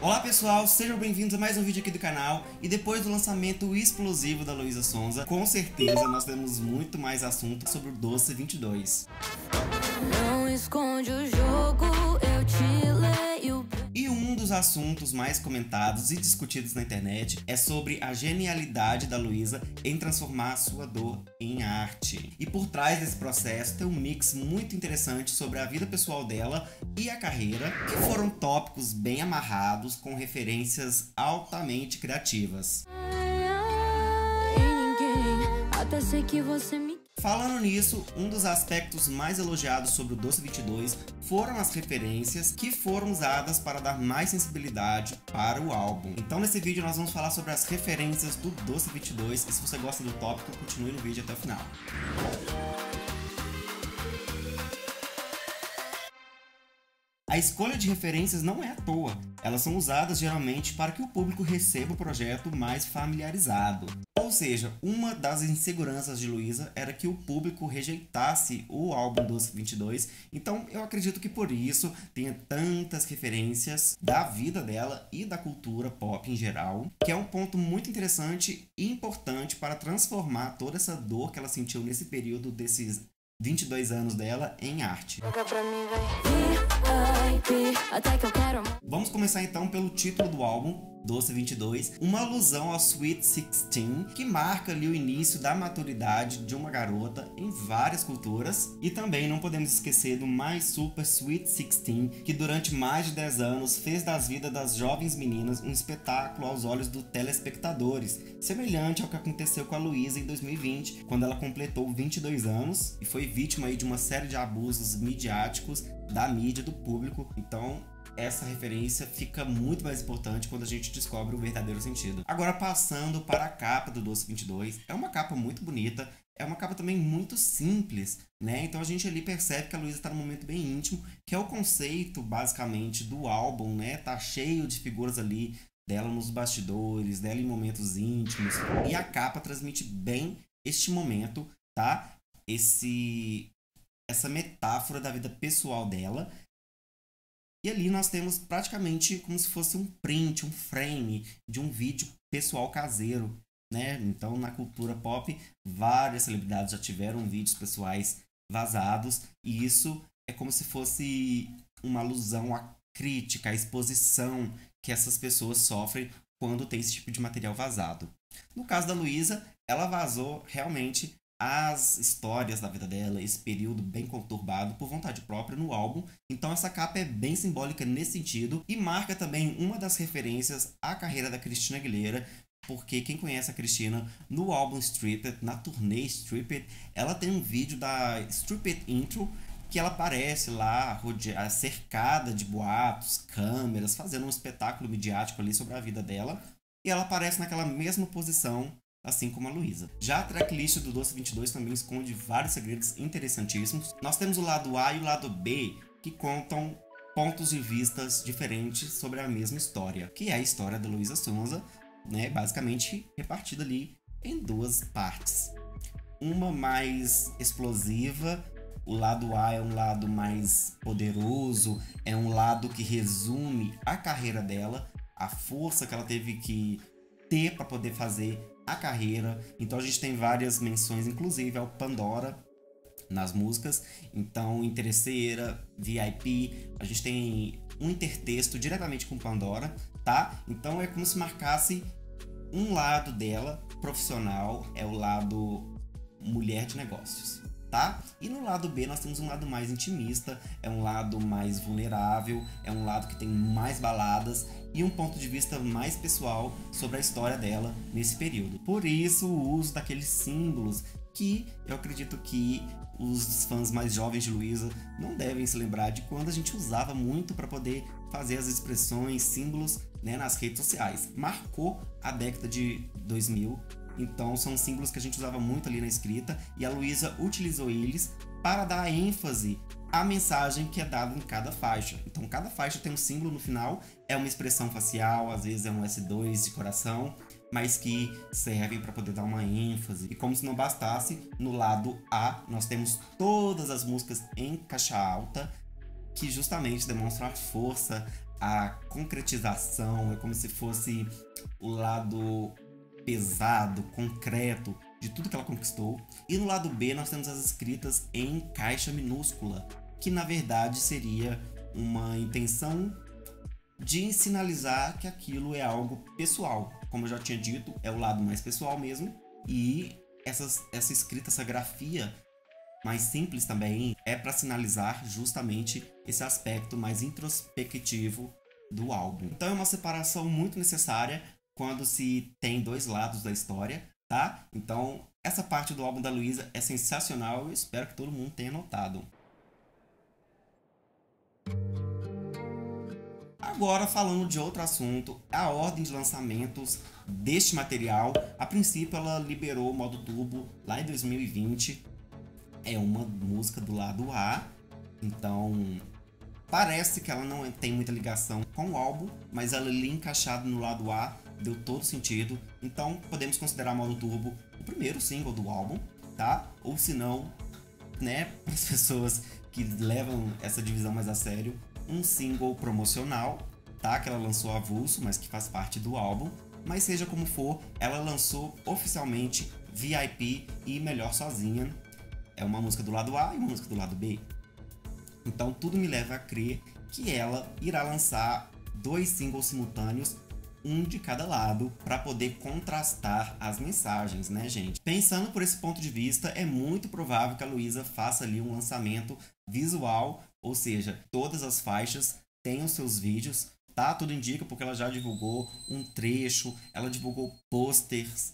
Olá pessoal, sejam bem-vindos a mais um vídeo aqui do canal. E depois do lançamento explosivo da Luísa Sonza, com certeza nós temos muito mais assunto sobre o Doce 22. Não esconde o jogo, eu te leio. E um dos assuntos mais comentados e discutidos na internet é sobre a genialidade da Luísa em transformar a sua dor em arte. E por trás desse processo tem um mix muito interessante sobre a vida pessoal dela e a carreira, que foram tópicos bem amarrados com referências altamente criativas. Até sei que você me... Falando nisso, um dos aspectos mais elogiados sobre o Doce 22 foram as referências que foram usadas para dar mais sensibilidade para o álbum. Então nesse vídeo nós vamos falar sobre as referências do Doce 22 e se você gosta do tópico, continue no vídeo até o final. A escolha de referências não é à toa, elas são usadas geralmente para que o público receba o projeto mais familiarizado. Ou seja, uma das inseguranças de Luísa era que o público rejeitasse o álbum Doce 22, então eu acredito que por isso tenha tantas referências da vida dela e da cultura pop em geral, que é um ponto muito interessante e importante para transformar toda essa dor que ela sentiu nesse período desses 22 anos dela em arte. Até que eu quero... Vamos começar então pelo título do álbum, Doce 22, uma alusão ao Sweet 16, que marca ali o início da maturidade de uma garota em várias culturas. E também não podemos esquecer do My Super Sweet 16, que durante mais de 10 anos fez das vidas das jovens meninas um espetáculo aos olhos dos telespectadores, semelhante ao que aconteceu com a Luísa em 2020, quando ela completou 22 anos e foi vítima aí de uma série de abusos midiáticos da mídia, do público. Então essa referência fica muito mais importante quando a gente descobre o verdadeiro sentido. Agora passando para a capa do Doce 22, é uma capa muito bonita, é uma capa também muito simples, né? Então a gente ali percebe que a Luísa está num momento bem íntimo, que é o conceito basicamente do álbum, né? Tá cheio de figuras ali dela nos bastidores, dela em momentos íntimos, e a capa transmite bem este momento, tá? Essa metáfora da vida pessoal dela. E ali nós temos praticamente como se fosse um print, um frame de um vídeo pessoal caseiro, né? Então, na cultura pop, várias celebridades já tiveram vídeos pessoais vazados, e isso é como se fosse uma alusão à crítica, à exposição que essas pessoas sofrem quando tem esse tipo de material vazado. No caso da Luísa, ela vazou realmente as histórias da vida dela, esse período bem conturbado por vontade própria no álbum. Então essa capa é bem simbólica nesse sentido e marca também uma das referências à carreira da Christina Aguilera, porque quem conhece a Christina no álbum Stripped, na turnê Stripped, ela tem um vídeo da Stripped Intro que ela aparece lá cercada de boatos, câmeras, fazendo um espetáculo midiático ali sobre a vida dela, e ela aparece naquela mesma posição assim como a Luísa. Já a tracklist do Doce 22 também esconde vários segredos interessantíssimos. Nós temos o lado A e o lado B, que contam pontos de vistas diferentes sobre a mesma história, que é a história da Luísa Sonza, né, basicamente repartida ali em duas partes. Uma mais explosiva, o lado A é um lado mais poderoso, é um lado que resume a carreira dela, a força que ela teve que ter para poder fazer a carreira. Então a gente tem várias menções, inclusive ao Pandora nas músicas. Então Interesseira, VIP, a gente tem um intertexto diretamente com Pandora, tá? Então é como se marcasse um lado dela profissional, é o lado mulher de negócios, tá? E no lado B nós temos um lado mais intimista, é um lado mais vulnerável, é um lado que tem mais baladas e um ponto de vista mais pessoal sobre a história dela nesse período. Por isso o uso daqueles símbolos que eu acredito que os fãs mais jovens de Luísa não devem se lembrar de quando a gente usava muito para poder fazer as expressões, símbolos, né, nas redes sociais. Marcou a década de 2000, então são símbolos que a gente usava muito ali na escrita, e a Luísa utilizou eles para dar ênfase à mensagem que é dada em cada faixa. Então cada faixa tem um símbolo no final, é uma expressão facial, às vezes é um S2 de coração, mas que servem para poder dar uma ênfase. E como se não bastasse, no lado A nós temos todas as músicas em caixa alta, que justamente demonstram a força, a concretização, é como se fosse o lado pesado, concreto de tudo que ela conquistou. E no lado B nós temos as escritas em caixa minúscula, que na verdade seria uma intenção de sinalizar que aquilo é algo pessoal. Como eu já tinha dito, é o lado mais pessoal mesmo. E essa escrita, essa grafia mais simples também é para sinalizar justamente esse aspecto mais introspectivo do álbum. Então é uma separação muito necessária quando se tem dois lados da história, tá? Então essa parte do álbum da Luísa é sensacional, eu espero que todo mundo tenha notado. Agora, falando de outro assunto, a ordem de lançamentos deste material. A princípio ela liberou o modo turbo lá em 2020. É uma música do lado A, então parece que ela não tem muita ligação com o álbum, mas ela ali encaixada no lado A deu todo sentido. Então podemos considerar modo turbo o primeiro single do álbum, tá? Ou se não, né, para as pessoas que levam essa divisão mais a sério, um single promocional, tá? Que ela lançou avulso, mas que faz parte do álbum. Mas seja como for, ela lançou oficialmente VIP e Melhor Sozinha. É uma música do lado A e uma música do lado B. Então tudo me leva a crer que ela irá lançar 2 singles simultâneos, um de cada lado, para poder contrastar as mensagens, né, gente? Pensando por esse ponto de vista, é muito provável que a Luísa faça ali um lançamento visual, ou seja, todas as faixas tenham seus vídeos, tá? Tudo indica, porque ela já divulgou um trecho, ela divulgou posters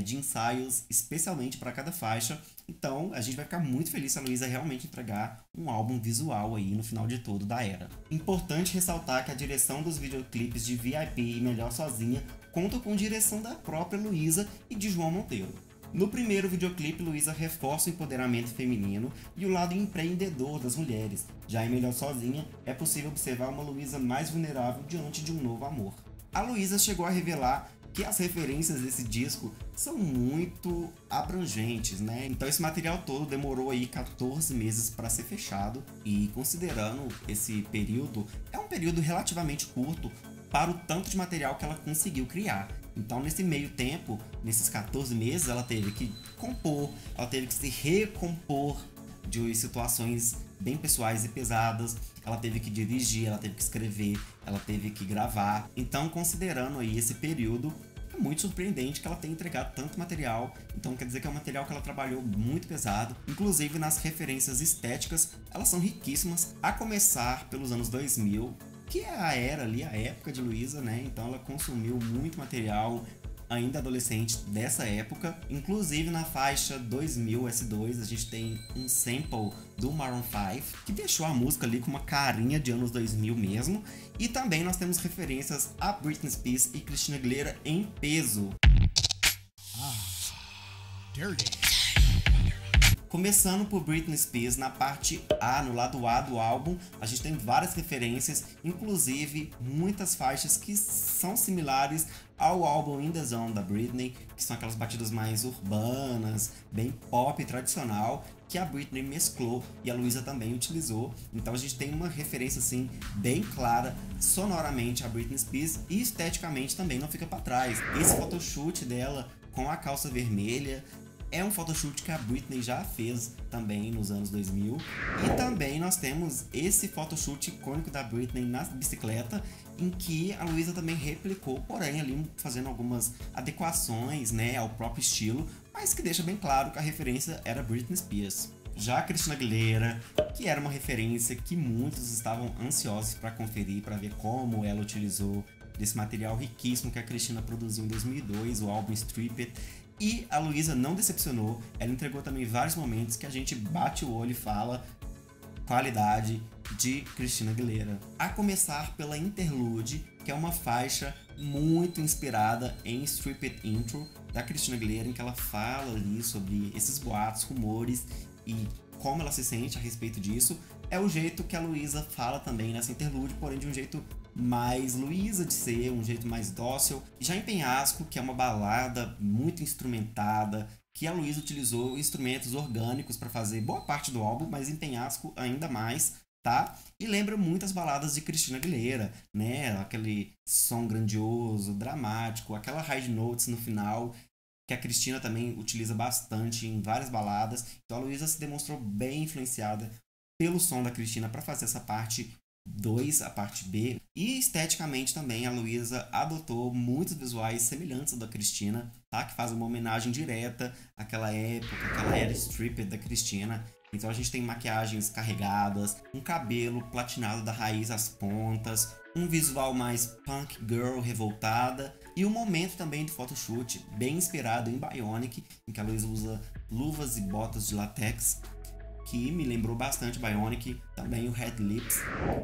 de ensaios especialmente para cada faixa. Então a gente vai ficar muito feliz se a Luísa realmente entregar um álbum visual aí no final de todo da era. Importante ressaltar que a direção dos videoclipes de VIP e Melhor Sozinha conta com direção da própria Luísa e de João Monteiro. No primeiro videoclipe, Luísa reforça o empoderamento feminino e o lado empreendedor das mulheres. Já em Melhor Sozinha, é possível observar uma Luísa mais vulnerável diante de um novo amor. A Luísa chegou a revelar que as referências desse disco são muito abrangentes, né? Então esse material todo demorou aí 14 meses para ser fechado, e considerando esse período, é um período relativamente curto para o tanto de material que ela conseguiu criar. Então nesse meio tempo, nesses 14 meses, ela teve que compor, ela teve que se recompor de situações bem pessoais e pesadas, ela teve que dirigir, ela teve que escrever, ela teve que gravar. Então, considerando aí esse período, é muito surpreendente que ela tenha entregado tanto material. Então quer dizer que é um material que ela trabalhou muito pesado. Inclusive nas referências estéticas, elas são riquíssimas, a começar pelos anos 2000, que é a era ali, a época de Luísa, né? Então ela consumiu muito material ainda adolescente dessa época. Inclusive na faixa 2000 S2 a gente tem um sample do Maroon 5 que deixou a música ali com uma carinha de anos 2000 mesmo. E também nós temos referências a Britney Spears e Christina Aguilera em peso. Dirty. Começando por Britney Spears, na parte A, no lado A do álbum, a gente tem várias referências, inclusive muitas faixas que são similares ao álbum In The Zone da Britney, que são aquelas batidas mais urbanas, bem pop tradicional, que a Britney mesclou e a Luísa também utilizou. Então a gente tem uma referência assim bem clara sonoramente a Britney Spears, e esteticamente também não fica para trás. Esse photoshoot dela com a calça vermelha é um photoshoot que a Britney já fez também nos anos 2000. E também nós temos esse photoshoot icônico da Britney na bicicleta, em que a Luísa também replicou, porém ali fazendo algumas adequações, né, ao próprio estilo, mas que deixa bem claro que a referência era Britney Spears. Já a Christina Aguilera, que era uma referência que muitos estavam ansiosos para conferir, para ver como ela utilizou desse material riquíssimo que a Christina produziu em 2002, o álbum Strip It. E a Luísa não decepcionou, ela entregou também vários momentos que a gente bate o olho e fala qualidade de Christina Aguilera. A começar pela Interlude, que é uma faixa muito inspirada em Strip It Intro, da Christina Aguilera, em que ela fala ali sobre esses boatos, rumores e como ela se sente a respeito disso. É o jeito que a Luísa fala também nessa Interlude, porém de um jeito mais Luísa de ser, um jeito mais dócil. Já em Penhasco, que é uma balada muito instrumentada, que a Luísa utilizou instrumentos orgânicos para fazer boa parte do álbum, mas em Penhasco ainda mais, tá? E lembra muitas baladas de Christina Aguilera, né? Aquele som grandioso, dramático, aquela high notes no final, que a Christina também utiliza bastante em várias baladas. Então a Luísa se demonstrou bem influenciada pelo som da Christina para fazer essa parte 2, a parte B. E esteticamente também a Luísa adotou muitos visuais semelhantes ao da Christina, tá? Que faz uma homenagem direta àquela época, àquela era stripper da Christina. Então a gente tem maquiagens carregadas, um cabelo platinado da raiz às pontas, um visual mais punk girl revoltada e um momento também de photoshoot bem inspirado em Bionic, em que a Luísa usa luvas e botas de latex, que me lembrou bastante Bionic, também o Red Lips,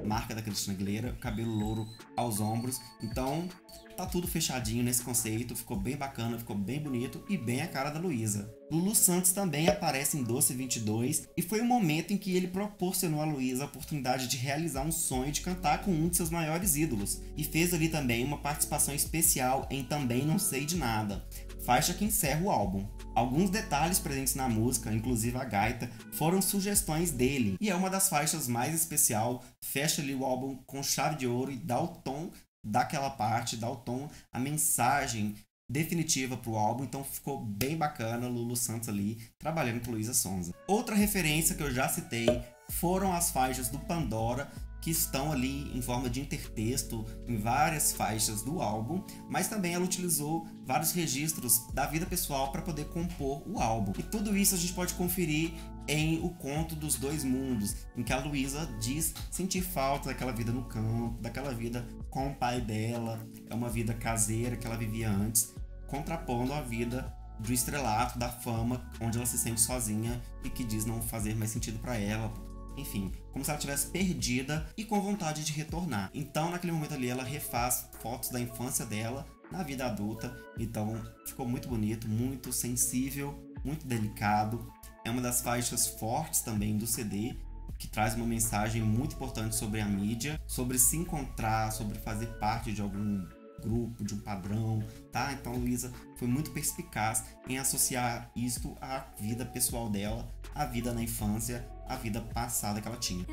marca da Christina Aguilera, cabelo louro aos ombros. Então tá tudo fechadinho nesse conceito, ficou bem bacana, ficou bem bonito e bem a cara da Luísa. Lulu Santos também aparece em Doce 22 e foi o momento em que ele proporcionou a Luísa a oportunidade de realizar um sonho de cantar com um de seus maiores ídolos e fez ali também uma participação especial em Também Não Sei de Nada, faixa que encerra o álbum. Alguns detalhes presentes na música, inclusive a gaita, foram sugestões dele e é uma das faixas mais especial, fecha ali o álbum com chave de ouro e dá o tom daquela parte, dá o tom, a mensagem definitiva pro álbum, então ficou bem bacana Lulu Santos ali trabalhando com Luísa Sonza. Outra referência que eu já citei foram as faixas do Pandora, que estão ali em forma de intertexto em várias faixas do álbum, mas também ela utilizou vários registros da vida pessoal para poder compor o álbum. E tudo isso a gente pode conferir em O Conto dos Dois Mundos, em que a Luísa diz sentir falta daquela vida no campo, daquela vida com o pai dela, é uma vida caseira que ela vivia antes, contrapondo a vida do estrelato, da fama, onde ela se sente sozinha e que diz não fazer mais sentido para ela. Enfim, como se ela estivesse perdida e com vontade de retornar. Então, naquele momento ali, ela refaz fotos da infância dela na vida adulta. Então, ficou muito bonito, muito sensível, muito delicado. É uma das faixas fortes também do CD, que traz uma mensagem muito importante sobre a mídia, sobre se encontrar, sobre fazer parte de algum grupo, de um padrão, tá? Então, Luísa foi muito perspicaz em associar isto à vida pessoal dela, à vida na infância, a vida passada que ela tinha.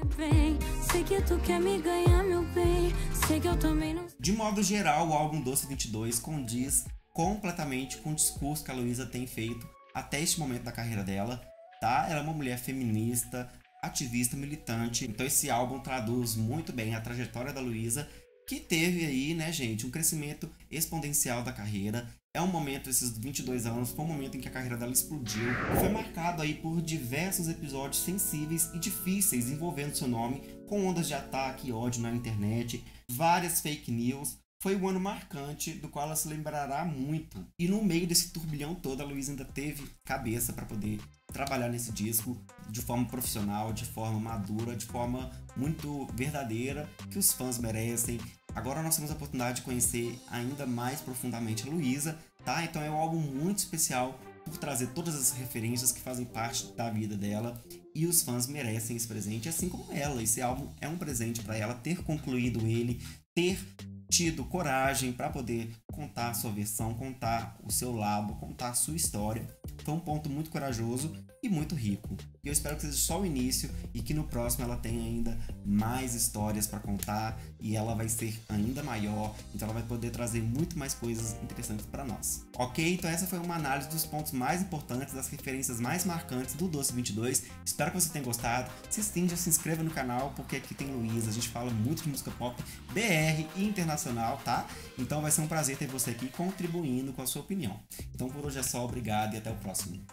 Sei que tu quer me ganhar, meu bem. Sei que eu também não... De modo geral, o álbum Doce 22 condiz completamente com o discurso que a Luísa tem feito até este momento da carreira dela, tá? Ela é uma mulher feminista, ativista, militante. Então esse álbum traduz muito bem a trajetória da Luísa, que teve aí, né, gente, um crescimento exponencial da carreira. É um momento, esses 22 anos, foi um momento em que a carreira dela explodiu. Foi marcado aí por diversos episódios sensíveis e difíceis envolvendo seu nome, com ondas de ataque e ódio na internet, várias fake news. Foi um ano marcante, do qual ela se lembrará muito. E no meio desse turbilhão todo, a Luísa ainda teve cabeça para poder trabalhar nesse disco de forma profissional, de forma madura, de forma muito verdadeira, que os fãs merecem. Agora nós temos a oportunidade de conhecer ainda mais profundamente a Luísa, tá? Então é um álbum muito especial por trazer todas as referências que fazem parte da vida dela e os fãs merecem esse presente, assim como ela. Esse álbum é um presente para ela ter concluído ele, ter tido coragem para poder contar a sua versão, contar o seu lado, contar a sua história. Foi um ponto muito corajoso e muito rico. E eu espero que seja só o início e que no próximo ela tenha ainda mais histórias para contar e ela vai ser ainda maior, então ela vai poder trazer muito mais coisas interessantes para nós. Ok? Então essa foi uma análise dos pontos mais importantes, das referências mais marcantes do Doce 22. Espero que você tenha gostado. Se sim, já se inscreva no canal, porque aqui tem Luísa, a gente fala muito de música pop BR e internacional, tá? Então vai ser um prazer ter você aqui contribuindo com a sua opinião. Então por hoje é só, obrigado e até o próximo.